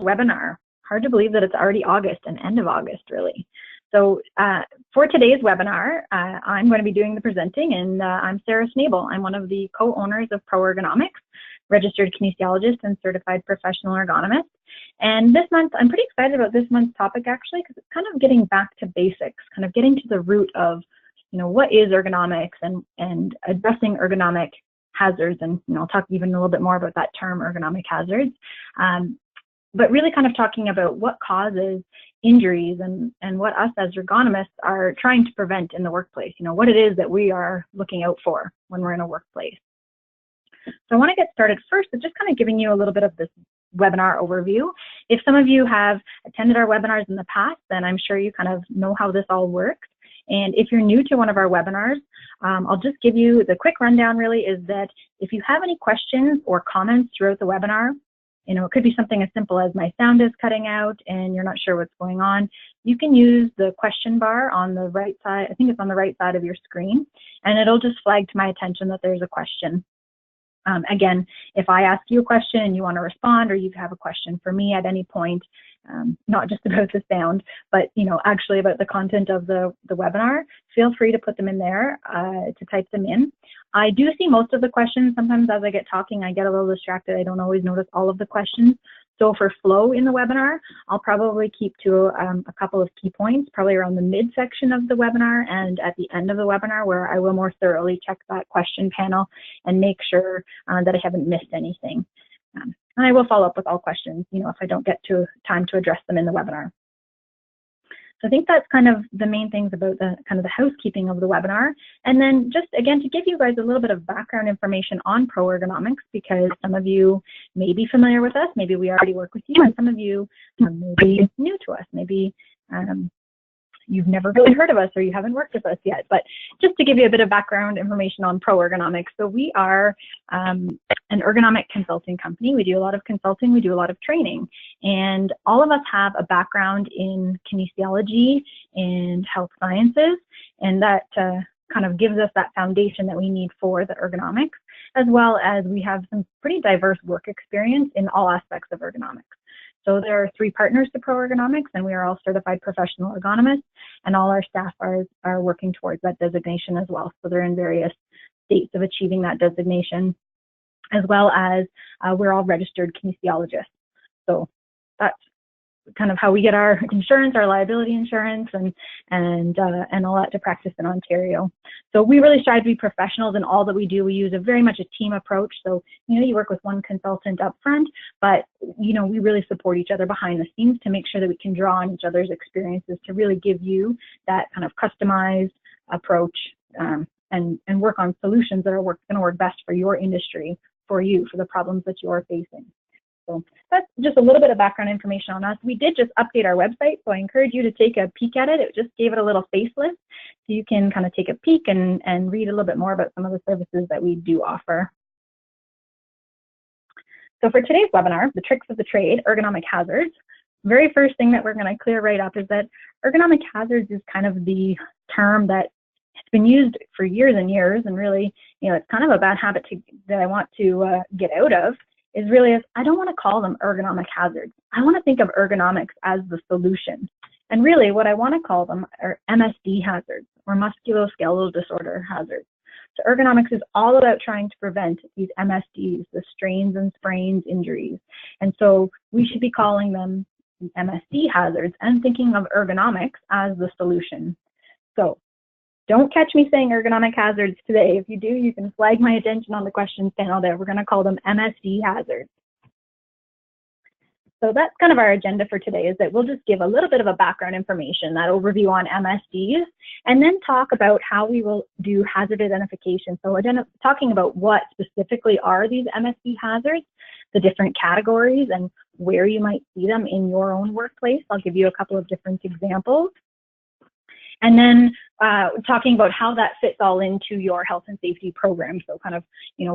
webinar. Hard to believe that it's already August and end of August, really. So for today's webinar, I'm going to be doing the presenting, and I'm Sarah Snabel. I'm one of the co-owners of PROergonomics, registered kinesiologist and certified professional ergonomist. And this month, I'm pretty excited about this month's topic, actually, because it's kind of getting back to basics, kind of getting to the root of, what is ergonomics and addressing ergonomic hazards. And, I'll talk even a little bit more about that term, ergonomic hazards. But really kind of talking about what causes injuries and what us as ergonomists are trying to prevent in the workplace, what it is that we are looking out for when we're in a workplace. So I want to get started first with just kind of giving you a little bit of this webinar overview. If some of you have attended our webinars in the past, then I'm sure you kind of know how this all works. And if you're new to one of our webinars, I'll just give you the quick rundown, really, is that if you have any questions or comments throughout the webinar, it could be something as simple as my sound is cutting out and you're not sure what's going on. You can use the question bar on the right side. I think it's on the right side of your screen, and it'll just flag to my attention that there's a question. Again, if I ask you a question and you want to respond, or you have a question for me at any point, not just about the sound, but actually about the content of the webinar, feel free to put them in there, to type them in. I do see most of the questions. Sometimes as I get talking, I get a little distracted. I don't always notice all of the questions. So for flow in the webinar, I'll probably keep to a couple of key points, probably around the midsection of the webinar and at the end of the webinar, where I will more thoroughly check that question panel and make sure that I haven't missed anything. And I will follow up with all questions, if I don't get to time to address them in the webinar. So I think that's kind of the main things about the kind of the housekeeping of the webinar. And then just again, to give you guys a little bit of background information on PROergonomics, because some of you may be familiar with us, maybe we already work with you, and some of you may be new to us, maybe you've never really heard of us or you haven't worked with us yet. But just to give you a bit of background information on PROergonomics, so we are an ergonomic consulting company. We do a lot of consulting, we do a lot of training, and all of us have a background in kinesiology and health sciences, and that kind of gives us that foundation that we need for the ergonomics, as well as we have some pretty diverse work experience in all aspects of ergonomics. So there are 3 partners to PROergonomics, and we are all certified professional ergonomists, and all our staff are working towards that designation as well. So they're in various states of achieving that designation, as well as we're all registered kinesiologists. So that's kind of how we get our insurance, our liability insurance, and all that to practice in Ontario. So we really strive to be professionals in all that we do. We use very much a team approach. So, you work with one consultant up front, but, we really support each other behind the scenes to make sure that we can draw on each other's experiences to really give you that kind of customized approach, and work on solutions that are going to work best for your industry, for you, for the problems that you're facing. So that's just a little bit of background information on us. We did just update our website, so I encourage you to take a peek at it. It just gave it a little facelift, so you can kind of take a peek and read a little bit more about some of the services that we do offer. So for today's webinar, the tricks of the trade, ergonomic hazards, very first thing that we're going to clear right up is that ergonomic hazards is kind of the term that has been used for years and years, and really, it's kind of a bad habit that I want to get out of. Is really, I don't want to call them ergonomic hazards. I want to think of ergonomics as the solution. And really what I want to call them are MSD hazards, or musculoskeletal disorder hazards. So ergonomics is all about trying to prevent these MSDs, the strains and sprains injuries. And so we should be calling them MSD hazards and thinking of ergonomics as the solution. So don't catch me saying ergonomic hazards today. If you do, you can flag my attention on the questions panel there. We're going to call them MSD hazards. So that's kind of our agenda for today, is that we'll just give a little bit of a background information, that overview on MSDs, and then talk about how we will do hazard identification. So talking about what specifically are these MSD hazards, the different categories, and where you might see them in your own workplace. I'll give you a couple of different examples. And then talking about how that fits all into your health and safety program. So kind of,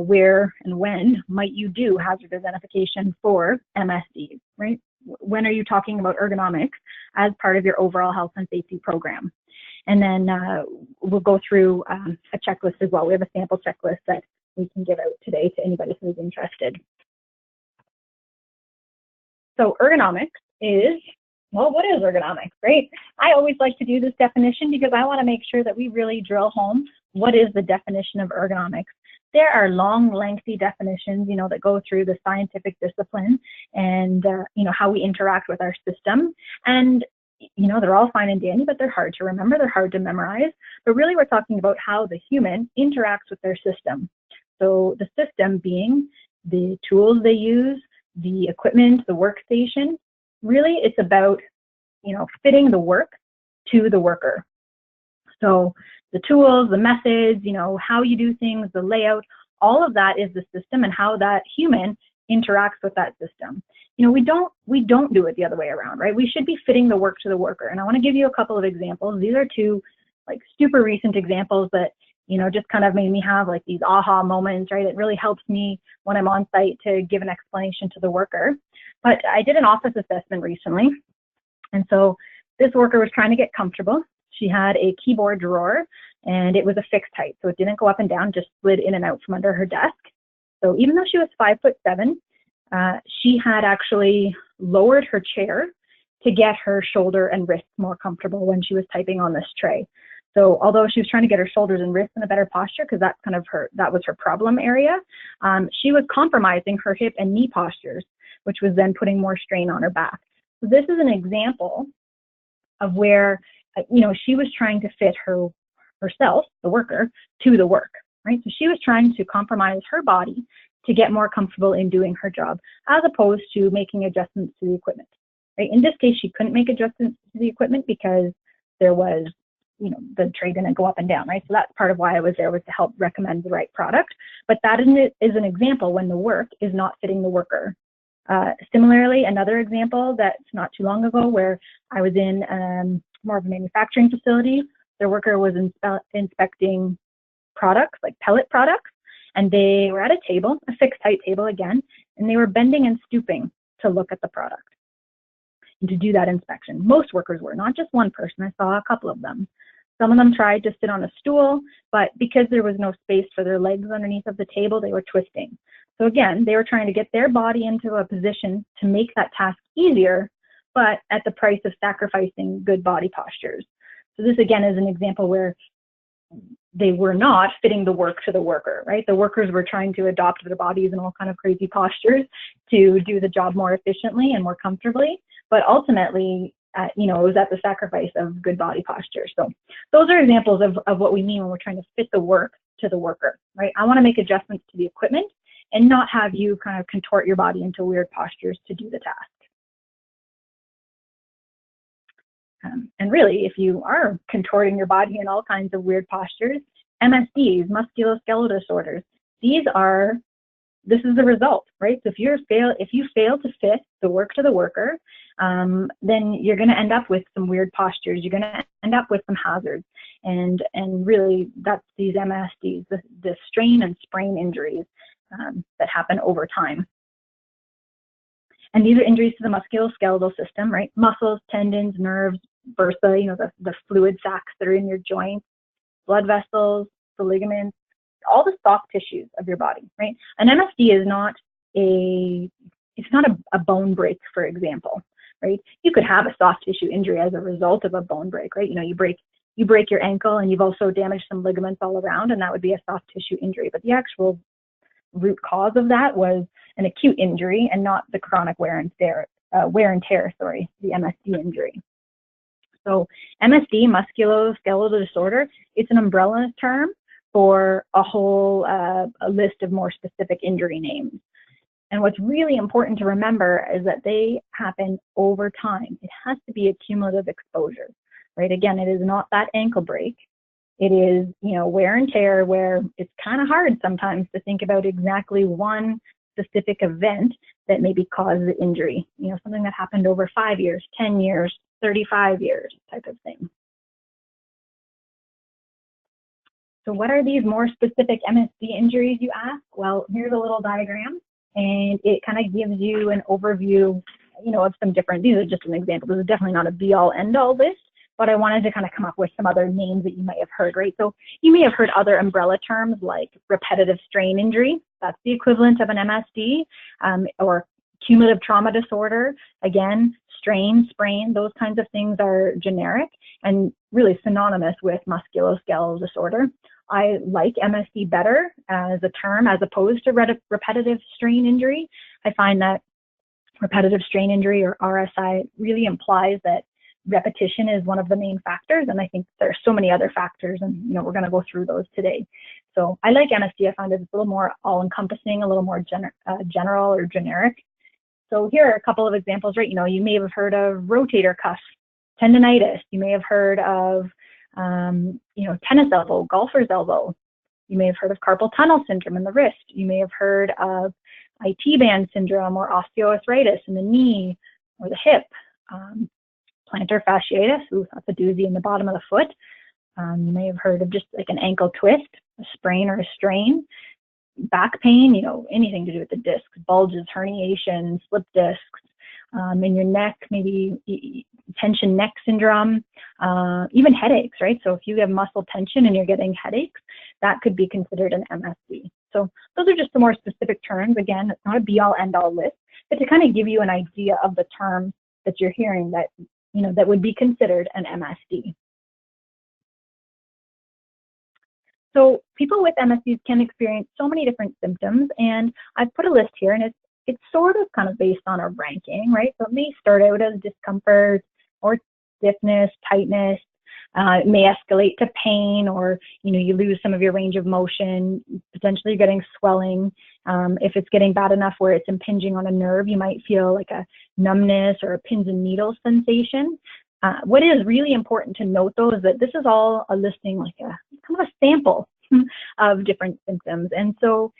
where and when might you do hazard identification for MSDs, right? When are you talking about ergonomics as part of your overall health and safety program? And then we'll go through a checklist as well. We have a sample checklist that we can give out today to anybody who's interested. So ergonomics is, well, what is ergonomics, right? I always like to do this definition because I want to make sure that we really drill home what is the definition of ergonomics. There are long, lengthy definitions, that go through the scientific discipline and, how we interact with our system. And, they're all fine and dandy, but they're hard to remember. They're hard to memorize. But really, we're talking about how the human interacts with their system. So the system being the tools they use, the equipment, the workstation. Really, it's about, fitting the work to the worker. So the tools, the methods, how you do things, the layout, all of that is the system and how that human interacts with that system. We don't do it the other way around, right? We should be fitting the work to the worker. And I want to give you a couple of examples. These are two super recent examples that, just kind of made me have these aha moments, right? It really helps me when I'm on site to give an explanation to the worker. But I did an office assessment recently. And so this worker was trying to get comfortable. She had a keyboard drawer and it was a fixed height. So it didn't go up and down, just slid in and out from under her desk. So even though she was 5'7", she had actually lowered her chair to get her shoulder and wrists more comfortable when she was typing on this tray. So although she was trying to get her shoulders and wrists in a better posture, because that's that was her problem area, she was compromising her hip and knee postures, which was then putting more strain on her back. So this is an example of where, she was trying to fit herself, the worker, to the work, right? So she was trying to compromise her body to get more comfortable in doing her job, as opposed to making adjustments to the equipment, right? In this case, she couldn't make adjustments to the equipment because there was, the tray didn't go up and down, right? So that's part of why I was there, was to help recommend the right product. But that is an example when the work is not fitting the worker. Similarly, another example that's not too long ago where I was in more of a manufacturing facility, the worker was inspecting products, like pellet products, and they were at a table, a fixed height table again, and they were bending and stooping to look at the product and to do that inspection. Most workers were, not just one person. I saw a couple of them. Some of them tried to sit on a stool, but because there was no space for their legs underneath of the table, they were twisting. So again, they were trying to get their body into a position to make that task easier, but at the price of sacrificing good body postures. So this again is an example where they were not fitting the work to the worker, right? The workers were trying to adopt their bodies in all kind of crazy postures to do the job more efficiently and more comfortably, but ultimately, it was at the sacrifice of good body posture. So those are examples of what we mean when we're trying to fit the work to the worker, right? I want to make adjustments to the equipment and not have you kind of contort your body into weird postures to do the task. And really, if you are contorting your body in all kinds of weird postures, MSDs, musculoskeletal disorders, this is the result, right? So if you fail to fit the work to the worker, then you're going to end up with some weird postures. You're going to end up with some hazards, and really, that's these MSDs, the strain and sprain injuries that happen over time. And these are injuries to the musculoskeletal system, right? Muscles, tendons, nerves, bursa, the fluid sacs that are in your joints, blood vessels, the ligaments, all the soft tissues of your body, right? An MSD is not a bone break, for example, right? You could have a soft tissue injury as a result of a bone break, right? You break your ankle and you've also damaged some ligaments all around, and that would be a soft tissue injury. But the actual root cause of that was an acute injury and not the chronic wear and tear, the MSD injury. So MSD, musculoskeletal disorder, it's an umbrella term for a whole a list of more specific injury names. And what's really important to remember is that they happen over time. It has to be a cumulative exposure, right? Again, it is not that ankle break. It is, wear and tear, where it's kind of hard sometimes to think about exactly one specific event that maybe caused the injury, something that happened over 5 years, 10 years, 35 years type of thing. So what are these more specific MSD injuries, you ask? Well, here's a little diagram, and it kind of gives you an overview, of some different, these are just an example. This is definitely not a be-all, end-all list, but I wanted to kind of come up with some other names that you might have heard, right? So you may have heard other umbrella terms like repetitive strain injury. That's the equivalent of an MSD, or Cumulative trauma disorder, again, strain, sprain, those kinds of things are generic and really synonymous with musculoskeletal disorder. I like MSD better as a term as opposed to repetitive strain injury. I find that repetitive strain injury, or RSI, really implies that repetition is one of the main factors, and I think there's so many other factors, and we're going to go through those today. So I like MSD. I find it's a little more all-encompassing, a little more general or generic. So here are a couple of examples, right? You may have heard of rotator cuff tendonitis. You may have heard of, tennis elbow, golfer's elbow. You may have heard of carpal tunnel syndrome in the wrist. You may have heard of IT band syndrome or osteoarthritis in the knee or the hip. Plantar fasciitis, ooh, that's a doozy in the bottom of the foot. You may have heard of just like an ankle twist, a sprain or a strain. Back pain, anything to do with the discs, bulges, herniation, slip discs, in your neck, maybe tension neck syndrome, even headaches, right? So if you have muscle tension and you're getting headaches, that could be considered an MSD. So those are just the more specific terms. Again, it's not a be-all, end-all list, but to kind of give you an idea of the terms that you're hearing that, that would be considered an MSD. So people with MSDs can experience so many different symptoms, and I've put a list here, and it's sort of kind of based on a ranking, right? So it may start out as discomfort or stiffness, tightness. It may escalate to pain, or you lose some of your range of motion. Potentially, you're getting swelling. If it's getting bad enough where it's impinging on a nerve, you might feel like a numbness or a pins and needles sensation. What is really important to note, though, is that this is all a listing, like a kind of a sample of different symptoms. And so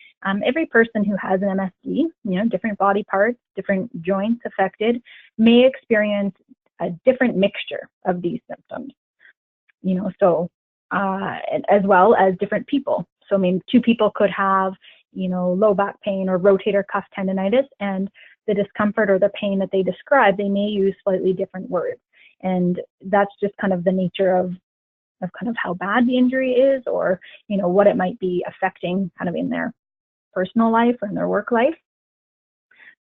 every person who has an MSD, different body parts, different joints affected, may experience a different mixture of these symptoms, as well as different people. So I mean, two people could have, low back pain or rotator cuff tendonitis, and the discomfort or the pain that they describe, they may use slightly different words. And that's just kind of the nature of kind of how bad the injury is, or, what it might be affecting kind of in their personal life or in their work life.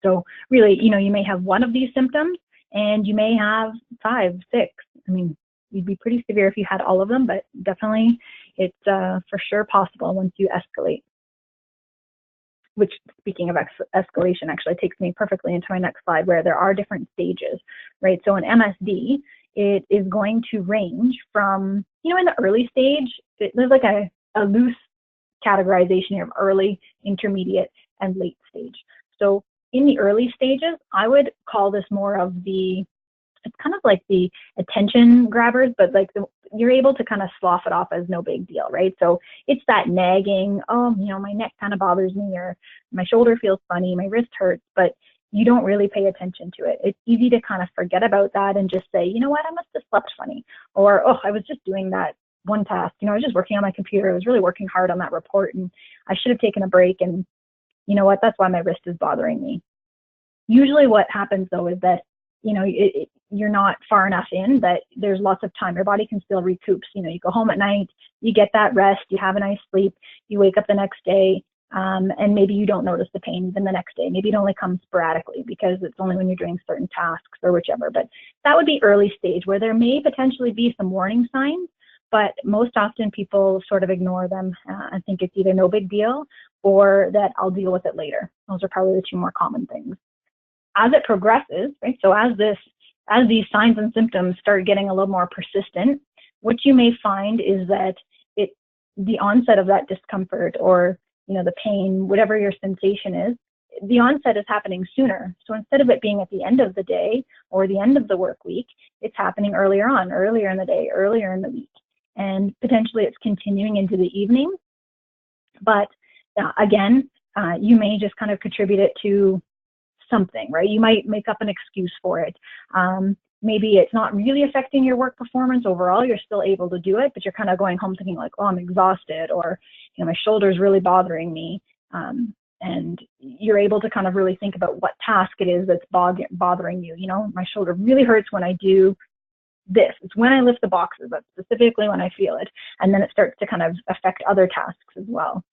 So really, you may have one of these symptoms and you may have 5, 6. I mean, you'd be pretty severe if you had all of them, but definitely it's for sure possible once you escalate. Which, speaking of escalation, actually takes me perfectly into my next slide, where there are different stages, right? So in MSD, it is going to range from, in the early stage, there's like a loose categorization here of early, intermediate, and late stage. So in the early stages, I would call this more of it's kind of like the attention grabbers, but like you're able to kind of slough it off as no big deal, right? So it's that nagging, my neck kind of bothers me, or my shoulder feels funny, my wrist hurts, but you don't really pay attention to it. It's easy to kind of forget about that and just say, you know what, I must have slept funny, or, I was just doing that one task, I was just working on my computer, I was really working hard on that report, and I should have taken a break, and you know what, that's why my wrist is bothering me. Usually what happens, though, is that you're not far enough in that there's lots of time. Your body can still recoup. You go home at night, you get that rest, you have a nice sleep, you wake up the next day, and maybe you don't notice the pain even the next day. Maybe it only comes sporadically because it's only when you're doing certain tasks or whichever. But that would be early stage, where there may potentially be some warning signs, but most often people sort of ignore them and think it's either no big deal or that I'll deal with it later. Those are probably the two more common things. As it progresses, right? So as these signs and symptoms start getting a little more persistent, what you may find is that the onset of that discomfort, or the pain, whatever your sensation is, the onset is happening sooner. So instead of it being at the end of the day or the end of the work week, it's happening earlier in the day, earlier in the week, and potentially it's continuing into the evening. But again, you may just kind of contribute it to something, right? You might make up an excuse for it. Maybe it's not really affecting your work performance overall. You're still able to do it, but you're kind of going home thinking like, oh, I'm exhausted, or my shoulder's really bothering me. And you're able to kind of really think about what task it is that's bothering you. My shoulder really hurts when I do this. It's when I lift the boxes. That's specifically when I feel it. And then it starts to kind of affect other tasks as well.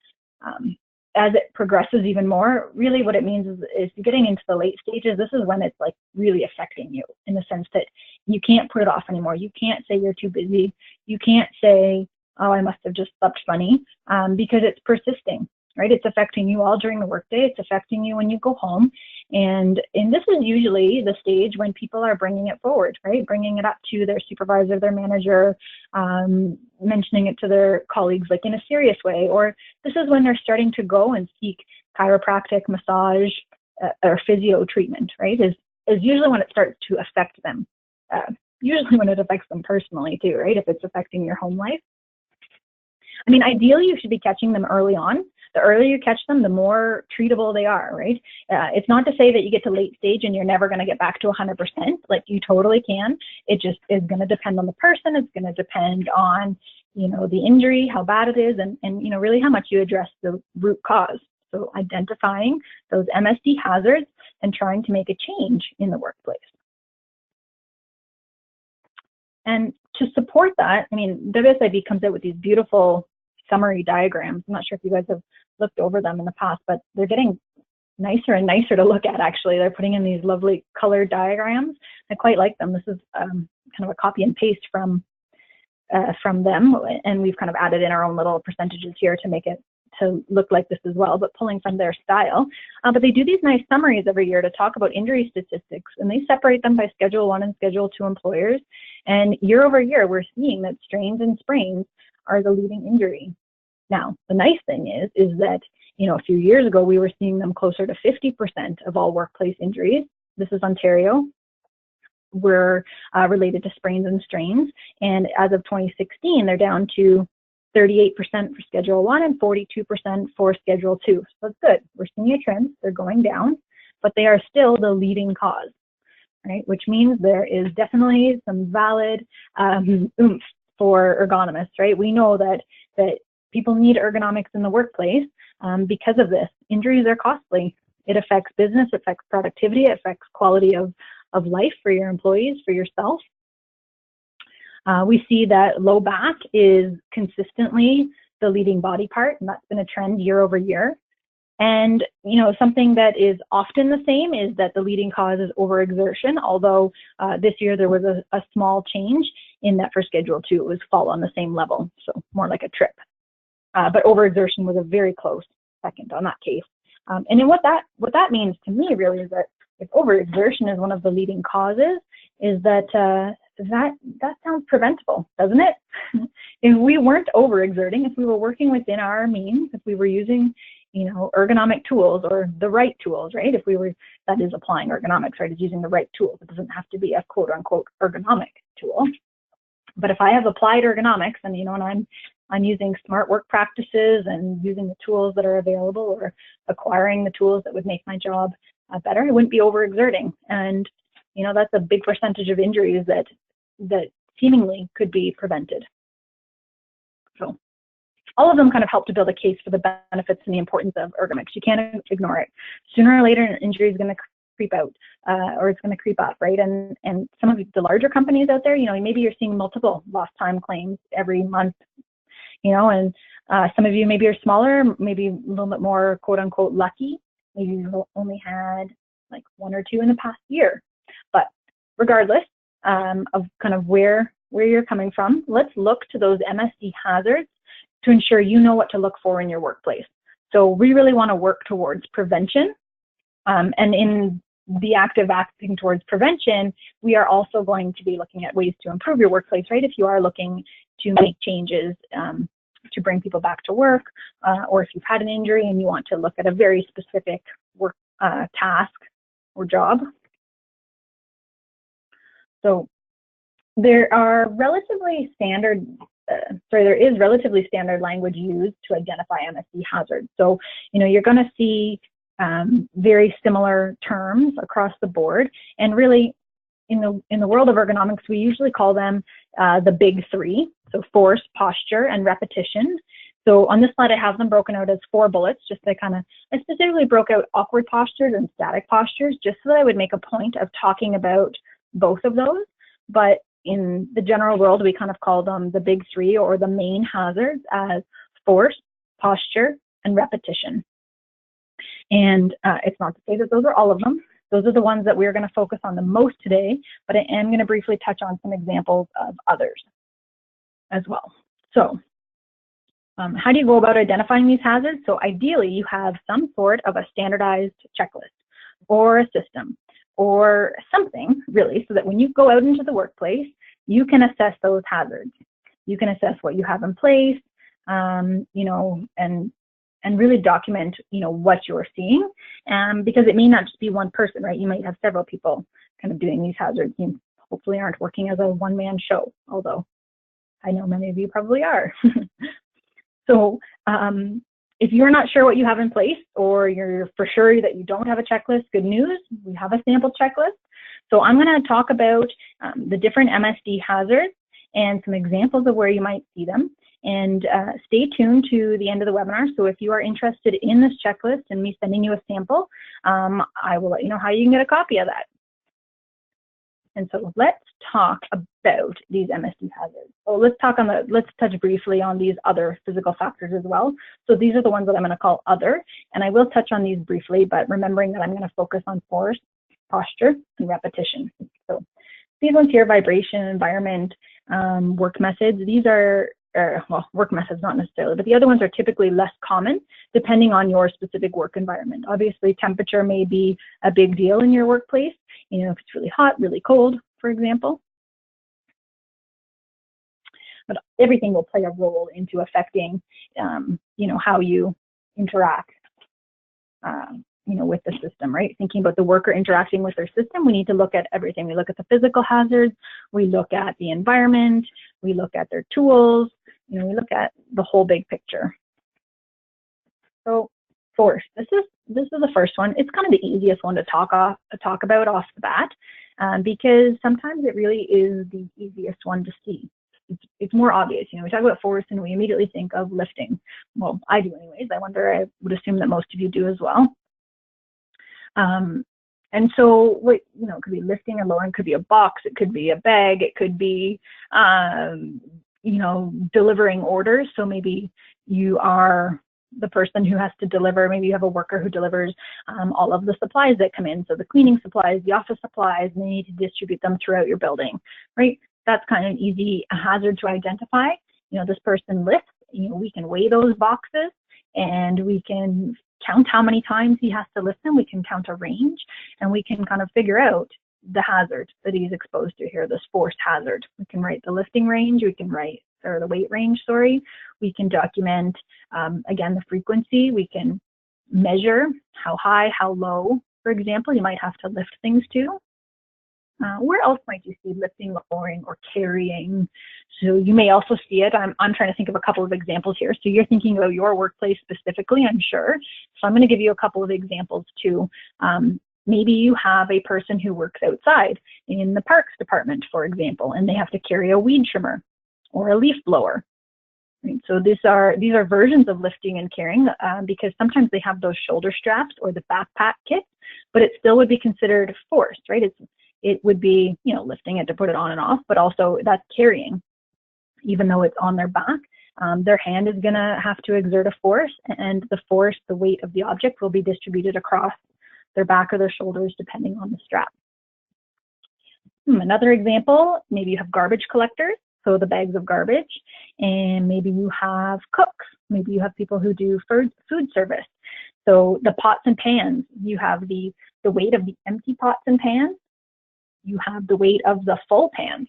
as it progresses even more, really what it means is you're getting into the late stages. This is when it's like really affecting you, in the sense that you can't put it off anymore. You can't say you're too busy. You can't say, oh, I must have just slept funny, because it's persisting, right? It's affecting you all during the workday. It's affecting you when you go home. And this is usually the stage when people are bringing it forward, right? Bringing it up to their supervisor, their manager, mentioning it to their colleagues like in a serious way. Or this is when they're starting to go and seek chiropractic, massage, or physio treatment, right? Is usually when it starts to affect them. Usually when it affects them personally too, right? If it's affecting your home life. I mean, ideally you should be catching them early on. The earlier you catch them, the more treatable they are, right? It's not to say that you get to late stage and you're never going to get back to 100%. Like, you totally can. It just is going to depend on the person. It's going to depend on, you know, the injury, how bad it is, and you know, really how much you address the root cause. So identifying those MSD hazards and trying to make a change in the workplace. And to support that, I mean, WSIB comes out with these beautiful summary diagrams. I'm not sure if you guys have looked over them in the past, but they're getting nicer and nicer to look at, actually. They're putting in these lovely colored diagrams. I quite like them. This is kind of a copy and paste from them, and we've kind of added in our own little percentages here to make it to look like this as well, but pulling from their style. But they do these nice summaries every year to talk about injury statistics, and they separate them by Schedule 1 and Schedule 2 employers. And year over year, we're seeing that strains and sprains are the leading injury. Now, the nice thing is that, you know, a few years ago, we were seeing them closer to 50% of all workplace injuries. This is Ontario, were related to sprains and strains. And as of 2016, they're down to 38% for Schedule 1 and 42% for Schedule 2. So that's good. We're seeing a trend. They're going down, but they are still the leading cause, right? Which means there is definitely some valid oomph for ergonomists, right? We know that people need ergonomics in the workplace because of this. Injuries are costly. It affects business, it affects productivity, it affects quality of life for your employees, for yourself. We see that low back is consistently the leading body part, and that's been a trend year over year. And, you know, something that is often the same is that the leading cause is overexertion, although this year there was a small change in that for Schedule 2, it was fall on the same level, so more like a trip. But overexertion was a very close second on that case. And then what that means to me really is that if overexertion is one of the leading causes, is that that sounds preventable, doesn't it? If we weren't overexerting, if we were working within our means, if we were using, you know, ergonomic tools or the right tools, right? If we were, that is applying ergonomics, right? Is using the right tools. It doesn't have to be a quote unquote ergonomic tool. But if I have applied ergonomics and, you know, and I'm using smart work practices and using the tools that are available or acquiring the tools that would make my job better, I wouldn't be overexerting. And, you know, that's a big percentage of injuries that seemingly could be prevented. So all of them kind of help to build a case for the benefits and the importance of ergonomics. You can't ignore it. Sooner or later, an injury is going to creep out or it's going to creep up, right? And some of the larger companies out there, you know, maybe you're seeing multiple lost time claims every month, you know, and some of you maybe are smaller, maybe a little bit more quote unquote lucky. Maybe you've only had like 1 or 2 in the past year. But regardless of kind of where you're coming from, let's look to those MSD hazards to ensure you know what to look for in your workplace. So we really want to work towards prevention. And in the act of acting towards prevention, we are also going to be looking at ways to improve your workplace, right? If you are looking to make changes to bring people back to work, or if you've had an injury and you want to look at a very specific work task or job. So there are relatively standard, there is relatively standard language used to identify MSD hazards. So, you know, you're going to see very similar terms across the board, and really in the world of ergonomics, we usually call them the big 3, so force, posture, and repetition. So on this slide, I have them broken out as 4 bullets, just to kind of, I specifically broke out awkward postures and static postures, just so that I would make a point of talking about both of those. But in the general world, we kind of call them the big 3 or the main hazards as force, posture, and repetition. And it's not to say that those are all of them. Those are the ones that we're going to focus on the most today, but I am going to briefly touch on some examples of others as well. So how do you go about identifying these hazards? So ideally, you have some sort of a standardized checklist or a system or something, really, so that when you go out into the workplace, you can assess those hazards. You can assess what you have in place, you know, and really document, you know, what you're seeing, because it may not just be one person, right? You might have several people kind of doing these hazards. You hopefully aren't working as a one-man show, although I know many of you probably are. So if you're not sure what you have in place, or you're for sure that you don't have a checklist, good news, we have a sample checklist. So I'm going to talk about the different MSD hazards and some examples of where you might see them. And stay tuned to the end of the webinar. So if you are interested in this checklist and me sending you a sample, I will let you know how you can get a copy of that. And so let's talk about these MSD hazards. So let's touch briefly on these other physical factors as well. So these are the ones that I'm going to call other, and I will touch on these briefly, but remembering that I'm going to focus on force, posture, and repetition. So these ones here, vibration, environment, work methods, these are, well, work methods not necessarily, but the other ones are typically less common depending on your specific work environment. Obviously, temperature may be a big deal in your workplace, you know, if it's really hot, really cold, for example. But everything will play a role into affecting, you know, how you interact, you know, with the system, right? Thinking about the worker interacting with their system, we need to look at everything. We look at the physical hazards, we look at the environment, we look at their tools, you know, we look at the whole big picture. So force, this is the first one. It's kind of the easiest one to talk about off the bat, because sometimes it really is the easiest one to see. It's more obvious. You know, we talk about force and we immediately think of lifting. Well, I do anyways. I would assume that most of you do as well. And so what, you know, it could be lifting or lowering, it could be a box, it could be a bag, it could be, you know, delivering orders. So maybe you are the person who has to deliver, maybe you have a worker who delivers all of the supplies that come in. So the cleaning supplies, the office supplies, and they need to distribute them throughout your building, right? That's kind of an easy hazard to identify. You know, this person lifts, you know, we can weigh those boxes and we can count how many times he has to lift them. We can count a range and we can kind of figure out the hazard that he's exposed to here, this force hazard. We can write the lifting range, we can write, or the weight range, sorry. We can document, again, the frequency. We can measure how high, how low, for example, you might have to lift things to. Where else might you see lifting, lowering, or carrying? So you may also see it. I'm trying to think of a couple of examples here. So you're thinking about your workplace specifically, I'm sure. So I'm going to give you a couple of examples too. Maybe you have a person who works outside in the parks department, for example, and they have to carry a weed trimmer or a leaf blower. Right? So these are versions of lifting and carrying, because sometimes they have those shoulder straps or the backpack kit, but it still would be considered force, right? It would be, you know, lifting it to put it on and off, but also that's carrying, even though it's on their back. Their hand is going to have to exert a force, and the force, the weight of the object, will be distributed across their back or their shoulders, depending on the strap. Another example, maybe you have garbage collectors, so the bags of garbage, and maybe you have cooks. Maybe you have people who do food service. So the pots and pans, you have the weight of the empty pots and pans. You have the weight of the full pans.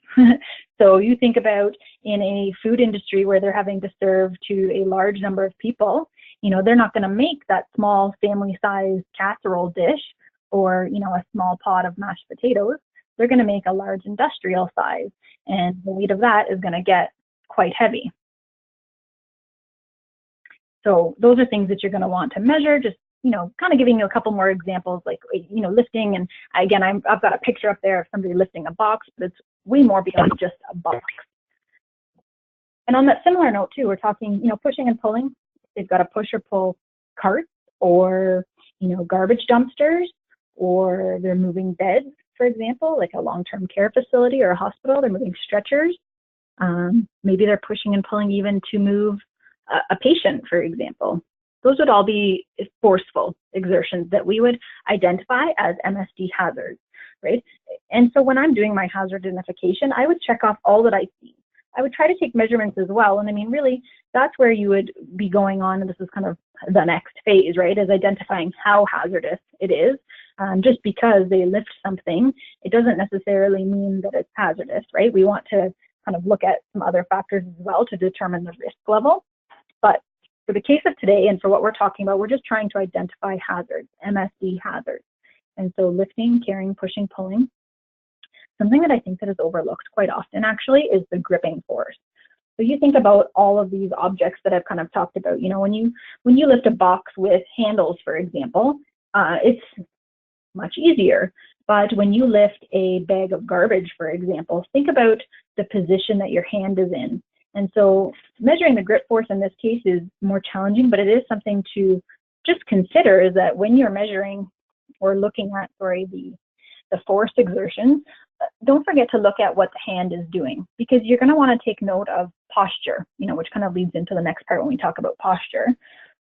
So you think about in a food industry where they're having to serve to a large number of people, you know, they're not going to make that small family-sized casserole dish or, you know, a small pot of mashed potatoes. They're going to make a large industrial size, and the weight of that is going to get quite heavy. So those are things that you're going to want to measure. Just, you know, kind of giving you a couple more examples, like, you know, lifting. And again, I've got a picture up there of somebody lifting a box, but it's way more beyond just a box. And on that similar note too, we're talking, you know, pushing and pulling. They've got to push or pull carts, or, you know, garbage dumpsters, or they're moving beds, for example, like a long-term care facility or a hospital. They're moving stretchers. Maybe they're pushing and pulling even to move a patient, for example. Those would all be forceful exertions that we would identify as MSD hazards, right? And so when I'm doing my hazard identification, I would check off all that I see. I would try to take measurements as well. And I mean, really, that's where you would be going on. And this is kind of the next phase, right? Is identifying how hazardous it is. Just because they lift something, it doesn't necessarily mean that it's hazardous, right? We want to kind of look at some other factors as well to determine the risk level. But for the case of today and for what we're talking about, we're just trying to identify hazards, MSD hazards. And so lifting, carrying, pushing, pulling. Something that I think that is overlooked quite often actually is the gripping force. So you think about all of these objects that I've kind of talked about. You know, when you lift a box with handles, for example, it's much easier. But when you lift a bag of garbage, for example, think about the position that your hand is in. And so measuring the grip force in this case is more challenging, but it is something to just consider, is that when you're measuring or looking at, the force exertions, don't forget to look at what the hand is doing, because you're going to want to take note of posture, you know, which kind of leads into the next part when we talk about posture.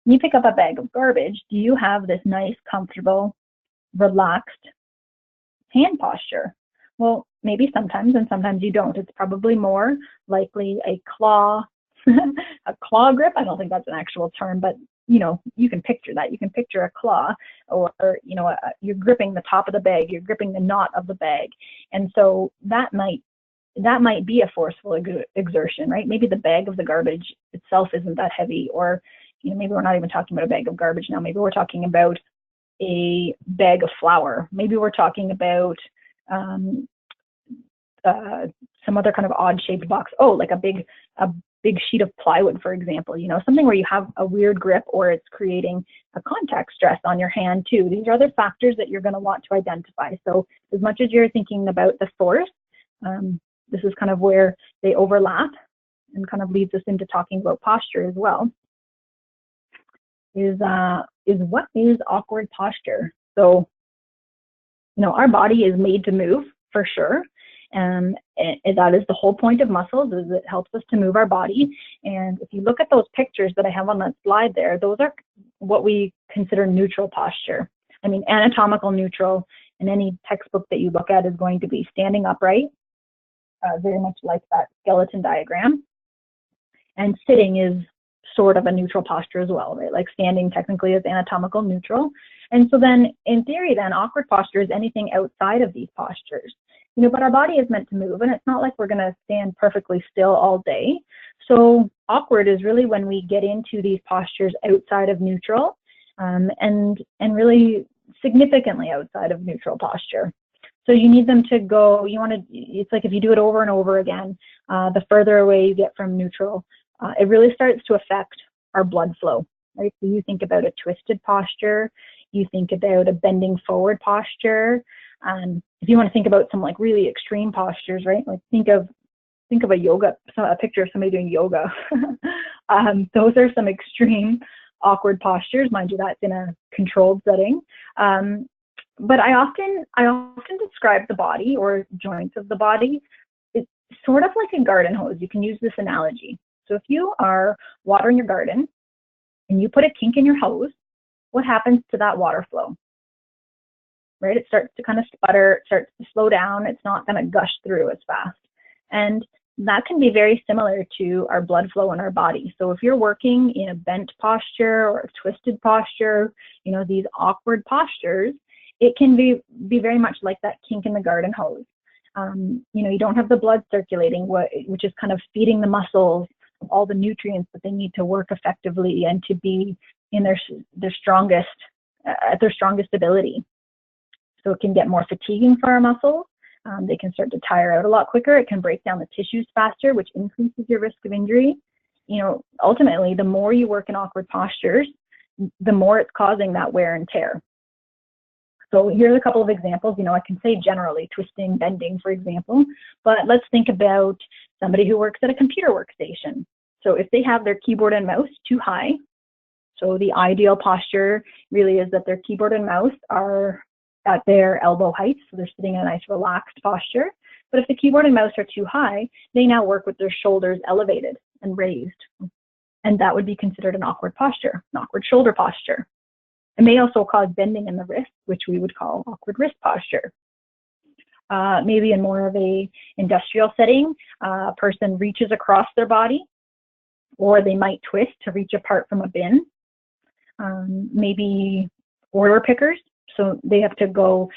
When you pick up a bag of garbage, do you have this nice, comfortable, relaxed hand posture? Well, maybe sometimes, and sometimes you don't. It's probably more likely a claw, a claw grip. I don't think that's an actual term, but you know, you can picture that. You can picture a claw, or you know, you're gripping the top of the bag, you're gripping the knot of the bag, and so that might be a forceful exertion, right? Maybe the bag of the garbage itself isn't that heavy, or you know, maybe we're not even talking about a bag of garbage now. Maybe we're talking about a bag of flour. Maybe we're talking about some other kind of odd-shaped box. Oh, like a big sheet of plywood, for example. You know, something where you have a weird grip, or it's creating a contact stress on your hand too. These are other factors that you're going to want to identify. So as much as you're thinking about the force, this is kind of where they overlap, and kind of leads us into talking about posture as well. Is what is awkward posture? So, you know, our body is made to move for sure. And that is the whole point of muscles, is it helps us to move our body. And if you look at those pictures that I have on that slide there, those are what we consider neutral posture. I mean, anatomical neutral in any textbook that you look at is going to be standing upright, very much like that skeleton diagram. And sitting is sort of a neutral posture as well, right? Like standing technically is anatomical neutral. And so then in theory, then awkward posture is anything outside of these postures. You know, but our body is meant to move, and it's not like we're going to stand perfectly still all day. So awkward is really when we get into these postures outside of neutral, and really significantly outside of neutral posture. So you need them to go, it's like if you do it over and over again, the further away you get from neutral, it really starts to affect our blood flow, right? So you think about a twisted posture, you think about a bending forward posture. If you want to think about some like really extreme postures, right? Like think of a picture of somebody doing yoga. Those are some extreme awkward postures. Mind you, that's in a controlled setting. But I often describe the body or joints of the body. It's sort of like a garden hose. You can use this analogy. So if you are watering your garden and you put a kink in your hose, what happens to that water flow? Right? It starts to kind of sputter, it starts to slow down, it's not going to gush through as fast. And that can be very similar to our blood flow in our body. So if you're working in a bent posture or a twisted posture, you know, these awkward postures, it can be very much like that kink in the garden hose. You know, you don't have the blood circulating, which is kind of feeding the muscles all the nutrients that they need to work effectively and to be in their strongest, at their strongest ability. So it can get more fatiguing for our muscles. They can start to tire out a lot quicker. It can break down the tissues faster, which increases your risk of injury. You know, ultimately, the more you work in awkward postures, the more it's causing that wear and tear. So here's a couple of examples. You know, I can say generally twisting, bending, for example, but let's think about somebody who works at a computer workstation. So if they have their keyboard and mouse too high, so the ideal posture really is that their keyboard and mouse are at their elbow height, so they're sitting in a nice relaxed posture. But if the keyboard and mouse are too high, they now work with their shoulders elevated and raised. and that would be considered an awkward posture, an awkward shoulder posture. It may also cause bending in the wrist, which we would call awkward wrist posture. Maybe in more of a industrial setting, a person reaches across their body, or they might twist to reach apart from a bin. Maybe order pickers, so they have to go,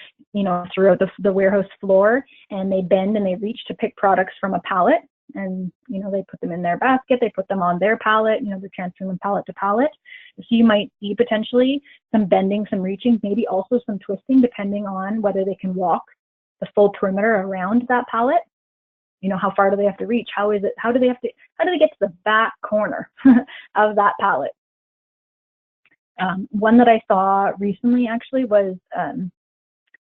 throughout the warehouse floor, and they bend and they reach to pick products from a pallet, and they put them in their basket, they put them on their pallet, they're transferring them pallet to pallet. So you might see potentially some bending, some reaching, maybe also some twisting, depending on whether they can walk the full perimeter around that pallet. How far do they have to reach? How do they get to the back corner of that pallet? One that I saw recently actually was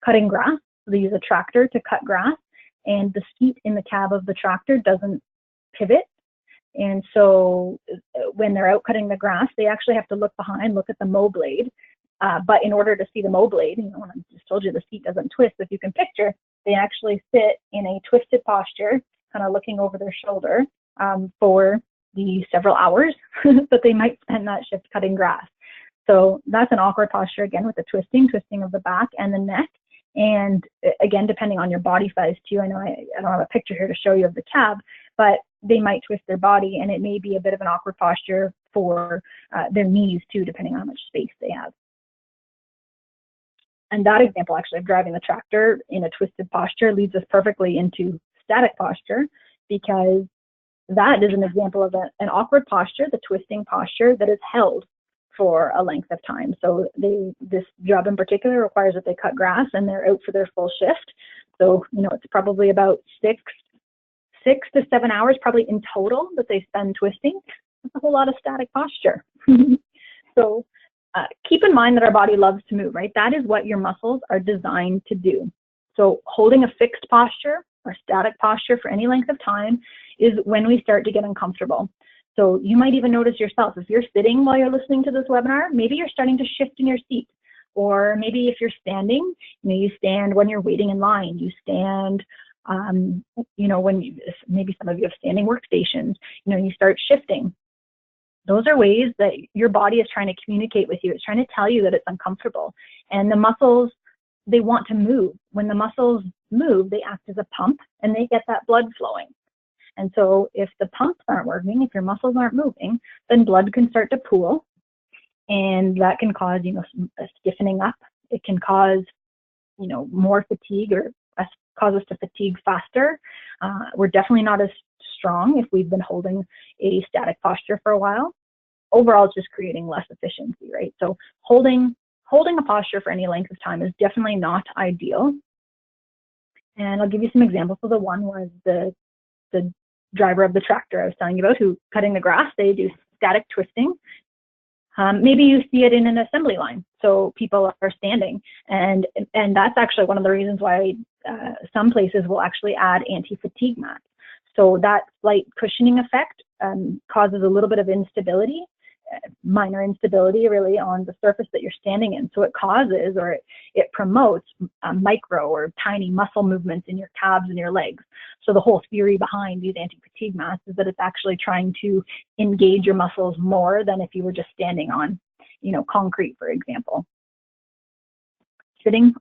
cutting grass. They use a tractor to cut grass, and the seat in the cab of the tractor doesn't pivot. And so when they're out cutting the grass, they actually have to look behind, look at the mow blade. But in order to see the mow blade, when I just told you the seat doesn't twist, if you can picture, they actually sit in a twisted posture, kind of looking over their shoulder for the several hours that they might spend that shift cutting grass. So that's an awkward posture, again, with the twisting of the back and the neck. And again, depending on your body size too, I know I don't have a picture here to show you of the cab, but they might twist their body, and it may be a bit of an awkward posture for their knees too, depending on how much space they have. And that example actually of driving the tractor in a twisted posture leads us perfectly into static posture, because that is an example of an awkward posture, the twisting posture that is held for a length of time. So this job in particular requires that they cut grass and they're out for their full shift. So, it's probably about six to 7 hours probably in total that they spend twisting. That's a whole lot of static posture. So keep in mind that our body loves to move, right? That is what your muscles are designed to do. So holding a fixed posture or static posture for any length of time is when we start to get uncomfortable. So you might even notice yourself, if you're sitting while you're listening to this webinar, maybe you're starting to shift in your seat. Or maybe if you're standing, you stand when you're waiting in line, you stand, maybe some of you have standing workstations, you start shifting. Those are ways that your body is trying to communicate with you. It's trying to tell you that it's uncomfortable. And the muscles, they want to move. When the muscles move, they act as a pump and they get that blood flowing. And so if the pumps aren't working, if your muscles aren't moving, then blood can start to pool, and that can cause, a stiffening up. It can cause, more fatigue, or cause us to fatigue faster. We're definitely not as strong if we've been holding a static posture for a while. Overall, it's just creating less efficiency, right? So holding a posture for any length of time is definitely not ideal. And I'll give you some examples. So the one was the driver of the tractor I was telling you about, who cutting the grass, they do static twisting. Maybe you see it in an assembly line. So people are standing, and that's actually one of the reasons why some places will actually add anti-fatigue mats. So that slight cushioning effect causes a little bit of instability, minor instability really on the surface that you're standing in. So it causes, or it promotes micro or tiny muscle movements in your calves and your legs. So the whole theory behind these anti-fatigue mats is that it's actually trying to engage your muscles more than if you were just standing on, concrete, for example. Sitting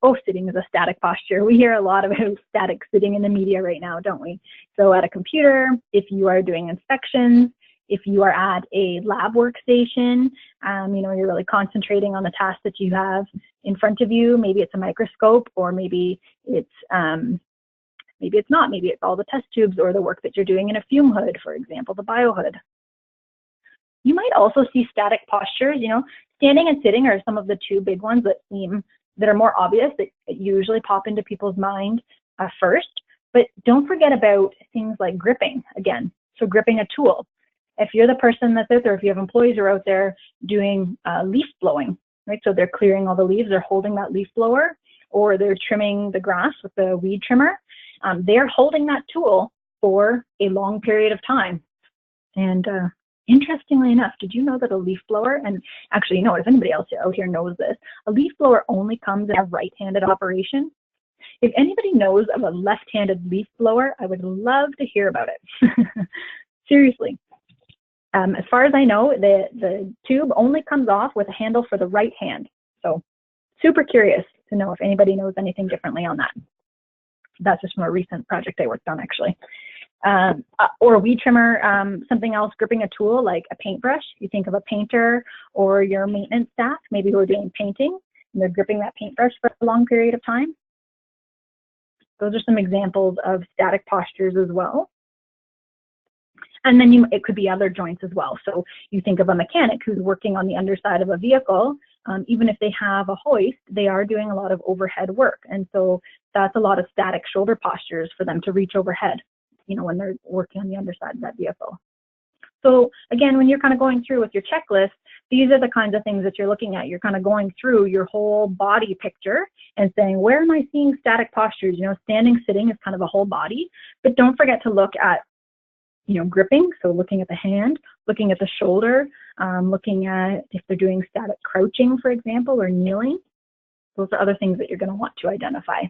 is a static posture. We hear a lot about static sitting in the media right now, don't we? So at a computer, if you are doing inspections, if you are at a lab workstation, you're really concentrating on the task that you have in front of you. Maybe it's a microscope, or maybe it's not. Maybe it's all the test tubes or the work that you're doing in a fume hood, for example, the biohood. You might also see static postures. Standing and sitting are some of the two big ones that are more obvious, that usually pop into people's mind first. But don't forget about things like gripping again. So gripping a tool. If you're the person that's out there, if you have employees who are out there doing leaf blowing, right? So they're clearing all the leaves, they're holding that leaf blower, or they're trimming the grass with the weed trimmer. They're holding that tool for a long period of time. And interestingly enough, did you know that a leaf blower, and actually, if anybody else out here knows this, a leaf blower only comes in a right-handed operation. If anybody knows of a left-handed leaf blower, I would love to hear about it. Seriously. As far as I know, the tube only comes off with a handle for the right hand. So super curious to know if anybody knows anything differently on that. That's just from a recent project I worked on, actually. Or a weed trimmer, something else, gripping a tool like a paintbrush. You think of a painter or your maintenance staff, maybe who are doing painting, and they're gripping that paintbrush for a long period of time. Those are some examples of static postures as well. And then it could be other joints as well. So you think of a mechanic who's working on the underside of a vehicle, even if they have a hoist, they are doing a lot of overhead work. And so that's a lot of static shoulder postures for them to reach overhead, you know, when they're working on the underside of that vehicle. So again, when you're kind of going through with your checklist, these are the kinds of things that you're looking at. You're kind of going through your whole body picture and saying, where am I seeing static postures? You know, standing, sitting is kind of a whole body, but don't forget to look at, you know, gripping. So looking at the hand, looking at the shoulder, looking at if they're doing static crouching, for example, or kneeling. Those are other things that you're going to want to identify.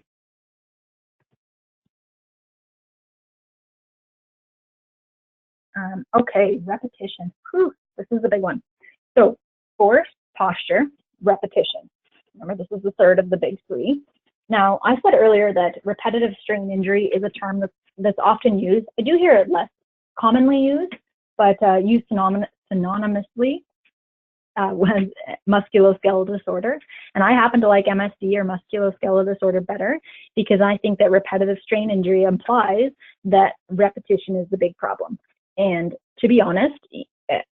Okay, repetition. Whew, this is a big one. So force, posture, repetition. Remember, this is the third of the big three. Now, I said earlier that repetitive strain injury is a term that's often used. I do hear it less commonly used, but used synonymously with musculoskeletal disorder. And I happen to like MSD or musculoskeletal disorder better because I think that repetitive strain injury implies that repetition is the big problem. And to be honest,